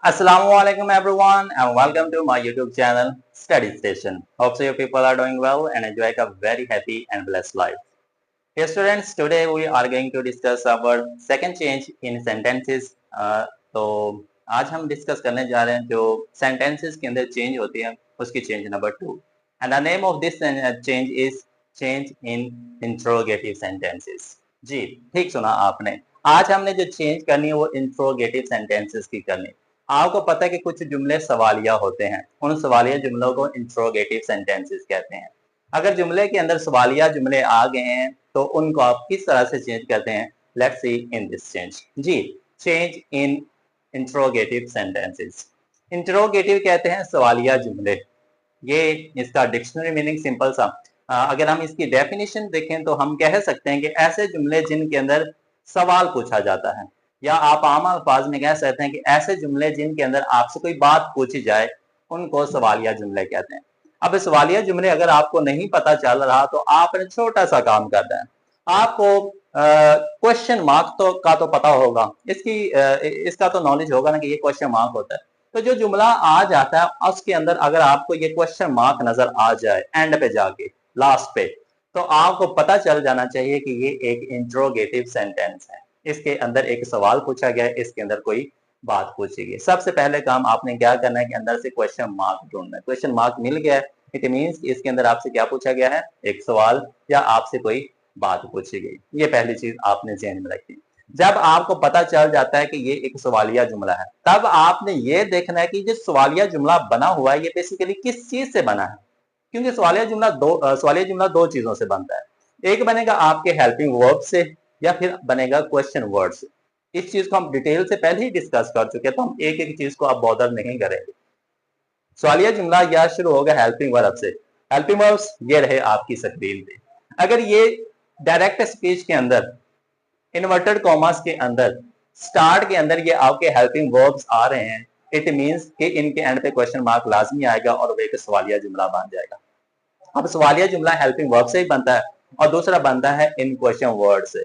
Assalamualaikum everyone and welcome to my YouTube channel Study Station. Hope so you people are doing well and enjoying a very happy and blessed life. Hey students, today we are going to discuss our second change in sentences. तो आज हम discuss करने जा रहे हैं जो sentences के अंदर change होती है उसकी change number 2 and the name of this change is change in interrogative sentences. जी ठीक सुना आपने. आज हमने जो change करनी है वो interrogative sentences की करनी है. आपको पता है कि कुछ जुमले सवालिया होते हैं, उन सवालिया जुमलों को इंट्रोगेटिव सेंटेंसेस कहते हैं. अगर जुमले के अंदर सवालिया जुमले आ गए हैं तो उनको आप किस तरह से चेंज करते हैं? Let's see in this change. जी, change in interrogative sentences. Interrogative कहते हैं सवालिया जुमले. ये इसका डिक्शनरी मीनिंग सिंपल सा. अगर हम इसकी डेफिनेशन देखें तो हम कह सकते हैं कि ऐसे जुमले जिनके अंदर सवाल पूछा जाता है, या आप आम अल्फाज में कह सकते हैं कि ऐसे जुमले जिनके अंदर आपसे कोई बात पूछी जाए उनको सवालिया जुमले कहते हैं. अब सवालिया जुमले अगर आपको नहीं पता चल रहा तो आपने छोटा सा काम करना है. आपको क्वेश्चन मार्क तो पता होगा, इसका तो नॉलेज होगा ना कि ये क्वेश्चन मार्क होता है. तो जो जुमला आ जाता है उसके अंदर अगर आपको ये क्वेश्चन मार्क नजर आ जाए एंड पे जाके लास्ट पे, तो आपको पता चल जाना चाहिए कि ये एक इंट्रोगेटिव सेंटेंस है. इसके अंदर एक सवाल पूछा गया है, इसके अंदर कोई बात पूछी गई. सबसे पहले काम आपने क्या करना है कि अंदर से क्वेश्चन मार्क ढूंढना है. क्वेश्चन मार्क मिल गया है, इट मींस इसके अंदर आपसे क्या पूछा गया है? एक सवाल या आपसे कोई बात पूछी गई. ये पहली चीज आपने ध्यान में रखी. जब आपको पता चल जाता है कि ये एक सवालिया जुमला है, तब आपने ये देखना है कि जो सवालिया जुमला बना हुआ है ये बेसिकली किस चीज से बना है. क्योंकि सवालिया जुमला दो चीजों से बनता है. एक बनेगा आपके हेल्पिंग वर्ब से या फिर बनेगा क्वेश्चन वर्ड से. इस चीज को हम डिटेल से पहले ही डिस्कस कर चुके हैं, तो हम एक एक चीज को अब बॉदर नहीं करेंगे. सवालिया जुमला या शुरू होगा हेल्पिंग वर्ब से. हेल्पिंग वर्ब्स ये रहे आपकी स्क्रीन पे. अगर ये डायरेक्ट स्पीच के अंदर इन्वर्टेड कॉमास के अंदर स्टार्ट के अंदर ये आपके हेल्पिंग वर्ब्स आ रहे हैं, इट मींस कि इनके एंड पे क्वेश्चन मार्क लाजमी आएगा और वो एक सवालिया जुमला बन जाएगा. अब सवालिया जुमला हेल्पिंग वर्ब से ही बनता है और दूसरा बनता है इन क्वेश्चन वर्ड से.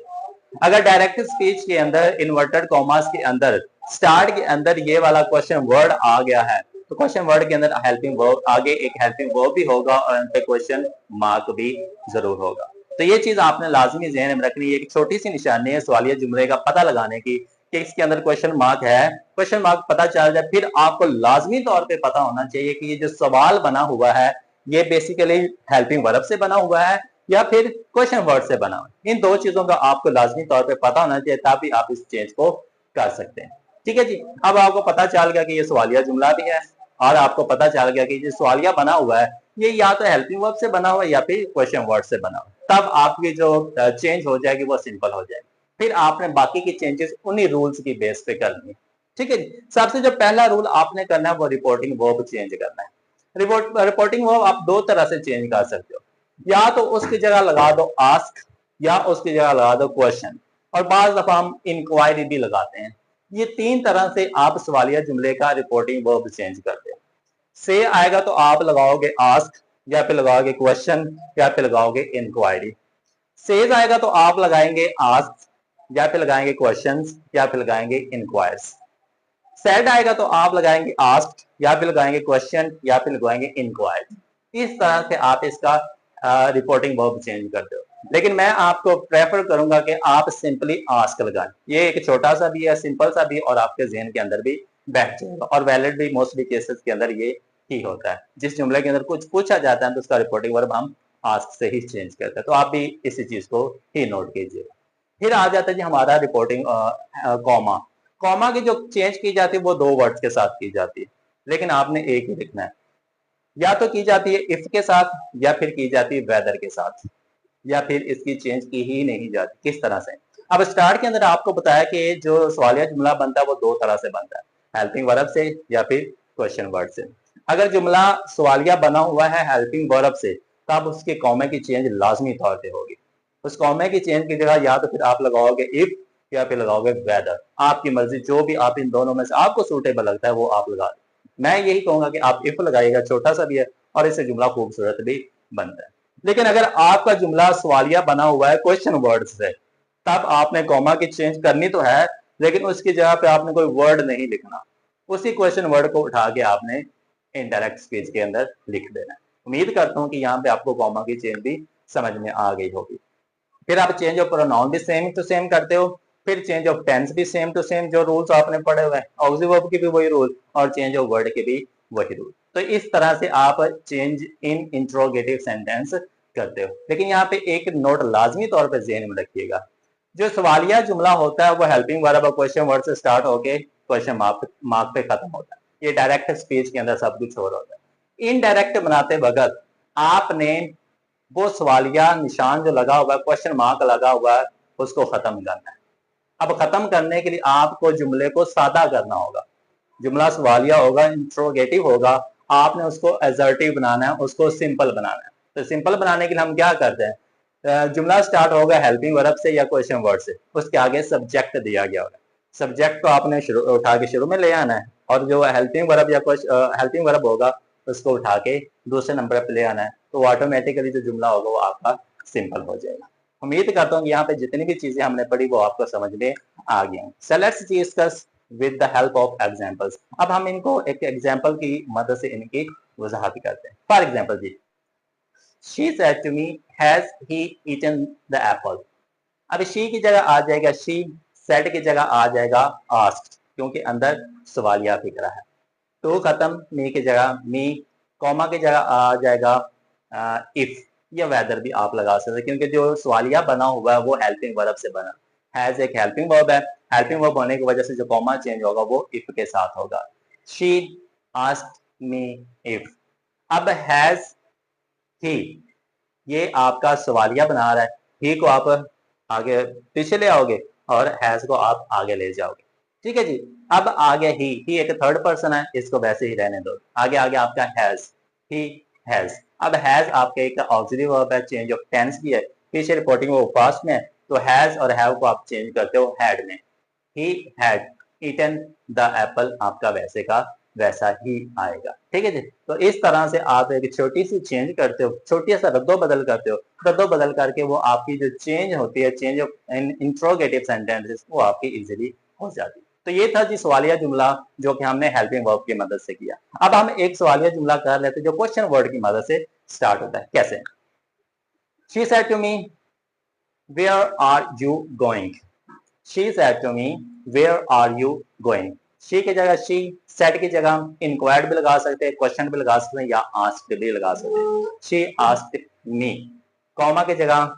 अगर डायरेक्ट स्पीच के अंदर इन्वर्टेड कॉमास के अंदर स्टार्ट के अंदर ये वाला क्वेश्चन वर्ड आ गया है तो क्वेश्चन वर्ड के अंदर हेल्पिंग वर्ब आगे एक हेल्पिंग वर्ब भी होगा और उन पे क्वेश्चन मार्क भी जरूर होगा. तो ये चीज आपने लाजमी ज़हन में रखनी है. एक छोटी सी निशानी है सवालिया जुमले का पता लगाने की कि इसके अंदर क्वेश्चन मार्क है. क्वेश्चन मार्क पता चल जाए फिर आपको लाजमी तौर पे पता होना चाहिए कि ये जो सवाल बना हुआ है ये बेसिकली हेल्पिंग वर्ब से बना हुआ है या फिर क्वेश्चन वर्ड से बना हुआ है. इन दो चीजों का आपको लाजमी तौर पे पता होना चाहिए, तभी आप इस चेंज को कर सकते हैं. ठीक है जी. अब आपको पता चल गया कि ये सवालिया जुमला भी है और आपको पता चल गया कि जो सवालिया बना हुआ है ये या तो हेल्पिंग वर्ब से बना हुआ है या फिर क्वेश्चन वर्ड से बना हुआ है. तब आपकी जो चेंज हो जाएगी वो सिंपल हो जाएगी. फिर आपने बाकी की चेंजेस उन्हीं रूल्स की बेस पे करनी है. ठीक है जी. सबसे जो पहला रूल आपने करना है वो रिपोर्टिंग वर्ब चेंज करना है. रिपोर्टिंग वर्ब आप दो तरह से चेंज कर सकते हो. या तो उसकी जगह लगा दो आस्क या उसकी जगह लगा दो क्वेश्चन, और बाज दफा हम इंक्वायरी भी लगाते हैं. ये तीन तरह से आप सवालिया जुमले का रिपोर्टिंग वर्ब चेंज करते हैं. से आएगा तो आप लगाओगे आस्क या फिर लगाओगे क्वेश्चन या फिर लगाओगे इंक्वायरी. सेज आएगा तो आप लगाएंगे आस्क या फिर लगाएंगे क्वेश्चंस या फिर लगाएंगे इंक्वायर्स. सेड आएगा तो आप लगाएंगे आस्क या फिर लगाएंगे क्वेश्चन या फिर लगाएंगे इंक्वायरी. इस तरह से आप इसका रिपोर्टिंग वर्ब चेंज करते हो. लेकिन मैं आपको प्रेफर करूंगा कि आप सिंपली आस्क लगाएं. ये एक छोटा सा भी है, सिंपल सा भी, और आपके जहन के अंदर भी बैठ जाएगा और वैलिड भी मोस्टली केसेस के अंदर ये ही होता है. जिस जुमले के अंदर कुछ पूछा जाता है तो उसका रिपोर्टिंग वर्ब हम आस्क से ही चेंज करते हैं. तो आप भी इसी चीज को ही नोट कीजिएगा. फिर आ जाता है जी हमारा रिपोर्टिंग कॉमा. कॉमा की जो चेंज की जाती है वो दो वर्ड्स के साथ की जाती है, लेकिन आपने एक ही लिखना है. या तो की जाती है इफ के साथ या फिर की जाती है वेदर के साथ, या फिर इसकी चेंज की ही नहीं जाती. किस तरह से? अब स्टार्ट के अंदर आपको बताया कि जो सवालिया जुमला बनता है वो दो तरह से बनता है, हेल्पिंग वर्ब से या फिर क्वेश्चन वर्ड से. अगर जुमला सवालिया बना हुआ है हेल्पिंग वर्ब से तब उसके कॉमे की चेंज लाजमी तौर पे होगी. उस कॉमे की चेंज की जगह या तो फिर आप लगाओगे इफ या फिर लगाओगे वेदर. आपकी मर्जी, जो भी आप इन दोनों में से आपको सूटेबल लगता है वो आप लगा दो. मैं यही कहूंगा कि आप इफ लगाइएगा, छोटा सा भी है और इससे जुमला खूबसूरत भी बनता है. लेकिन अगर आपका जुमला सवालिया बना हुआ है क्वेश्चन वर्ड से तब आपने कॉमा की चेंज करनी तो है, लेकिन उसकी जगह पे आपने कोई वर्ड नहीं लिखना. उसी क्वेश्चन वर्ड को उठा के आपने इनडायरेक्ट स्पीच के अंदर लिख देना है। उम्मीद करता हूँ कि यहाँ पे आपको कॉमा की चेंज भी समझ में आ गई होगी। फिर आप चेंज ऑफ प्रोनाउन भी सेम टू सेम करते हो, फिर चेंज ऑफ टेंस भी सेम टू सेम, जो रूल्स आपने पढ़े हुए हैं, ऑक्सिलरी वर्ब के भी वही रूल और चेंज ऑफ वर्ड के भी वही रूल। तो इस तरह से आप चेंज इन इंट्रोगेटिव सेंटेंस करते हो। लेकिन यहाँ पे एक नोट लाजमी तौर पर ज़हन में रखिएगा, जो सवालिया जुमला होता है वो हेल्पिंग वर्ब और क्वेश्चन वर्ड से स्टार्ट होके क्वेश्चन मार्क पे खत्म होता है। ये डायरेक्ट स्पीच के अंदर सब कुछ हो रहा होता है। इनडायरेक्ट बनाते वक्त आपने वो सवालिया निशान जो लगा हुआ है, क्वेश्चन मार्क लगा हुआ है, उसको खत्म करना है। अब खत्म करने के लिए आपको जुमले को सादा करना होगा। जुमला सवालिया होगा, इंट्रोगेटिव होगा, आपने उसको एजर्टिव बनाना है, उसको सिंपल बनाना है। तो सिंपल बनाने के लिए हम क्या करते हैं, जुमला स्टार्ट होगा हेल्पिंग वर्ब से या क्वेश्चन वर्ड से, उसके आगे सब्जेक्ट दिया गया होगा। सब्जेक्ट को आपने उठा के शुरू में ले आना है, और जो हेल्पिंग वर्ब या हेल्पिंग वर्ब होगा उसको उठा के दूसरे नंबर पे ले आना है। तो ऑटोमेटिकली जो जुमला होगा वो आपका सिंपल हो जाएगा। उम्मीद करता हूँ कि यहाँ पे जितनी भी चीजें हमने पढ़ी वो आपको समझ में आ गई। So let's discuss with the help of examples. अब हम इनको एक एग्जांपल की मदद से इनकी वजाहत करते हैं। फॉर एग्जांपल जी, she said to me, has he eaten the apple? अब she की जगह आ जाएगा she, said की जगह आ जाएगा asked, क्योंकि अंदर सवालिया फिक्रा है। तो खत्म, me की जगह me, कॉमा की जगह आ जाएगा if या वेदर भी आप लगा सकते हैं, क्योंकि जो सवालिया बना हुआ है वो हेल्पिंग वर्ब से बना। हैज एक हेल्पिंग वर्ब है, हेल्पिंग वर्ब होने की वजह से जो कॉमा चेंज होगा वो if के साथ होगा। she asked me if। अब हैज ही, ये आपका सवालिया बना रहा है, ही को आप आगे पीछे ले आओगे और हैज को आप आगे ले जाओगे। ठीक है जी। अब आगे ही एक थर्ड पर्सन है, इसको वैसे ही रहने दो। आगे आगे आपका हैज, ही हैज। अब हैज आपके एक ऑक्सिलरी वर्ब है, चेंज ऑफ टेंस भी है, पीछे रिपोर्टिंग वो पास्ट में है, तो हैज और हैव को आप चेंज करते हो हैड में। He had eaten the apple आपका वैसे का वैसा ही आएगा। ठीक है जी। तो इस तरह से आप एक छोटी सी चेंज करते हो, छोटी सा रद्दो बदल करते हो, रद्दो बदल करके वो आपकी जो चेंज होती है, चेंज ऑफ इंट्रोगेटिव सेंटेंसेस, वो आपकी इजीली हो जाती है। तो ये था जी सवालिया जुमला, जो कि हमने हेल्पिंग वर्ब की मदद से किया। अब हम एक सवालिया जुमला कर लेते हैं जो क्वेश्चन वर्ड की मदद से स्टार्ट होता है। कैसे? She said to me, where are you going? She said to me, where are you going? She की जगह she, said की जगह inquired भी लगा सकते हैं, क्वेश्चन भी लगा सकते हैं, या asked भी लगा सकते हैं। She asked me। कॉमा की जगह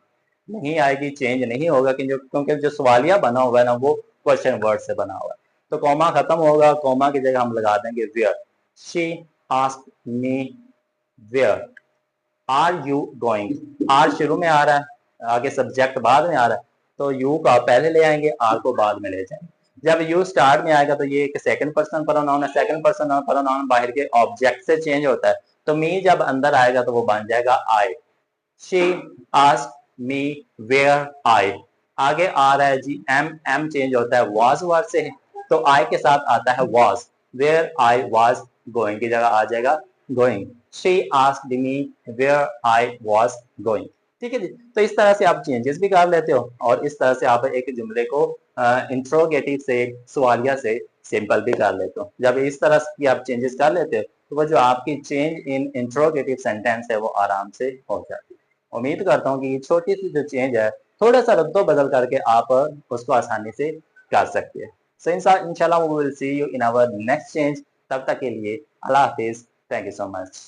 नहीं आएगी, चेंज नहीं होगा, क्योंकि जो सवालिया बना हुआ है ना वो क्वेश्चन वर्ड से बना हुआ है। तो कॉमा खत्म होगा, कॉमा की जगह हम लगा देंगे where। She asked me where are you going। Are शुरू में आ रहा है, आगे सब्जेक्ट बाद में आ रहा है, तो यू को आप पहले ले आएंगे, आर को बाद में ले जाएंगे। जब यू स्टार्ट में आएगा तो ये एक सेकंड पर्सन प्रोनाउन है, सेकंड पर्सन प्रोनाउन बाहर के ऑब्जेक्ट से चेंज होता है, तो मी जब अंदर आएगा तो वो बन जाएगा I. She asked me where I. आगे आ रहा है जी एम चेंज होता है वाज वर्ड से, तो आई के साथ आता है was. Where I was going की जगह आ जाएगा going. She asked me where I was going. ठीक है जी। तो इस तरह से आप चेंजेस भी कर लेते हो, और इस तरह से आप एक जुमले को इंट्रोगेटिव से, सवालिया से सिंपल भी कर लेते हो। जब इस तरह की आप चेंजेस कर लेते हो तो वो जो आपकी चेंज इन इंट्रोगेटिव सेंटेंस है वो आराम से हो जाती है। उम्मीद करता हूँ कि ये छोटी सी जो चेंज है, थोड़ा सा रद्दो बदल करके आप उसको आसानी से कर सकते हैं। सो इंशाल्लाह we will see you in our next change. तब तक के लिए अल्लाह हाफिज। Thank you so much.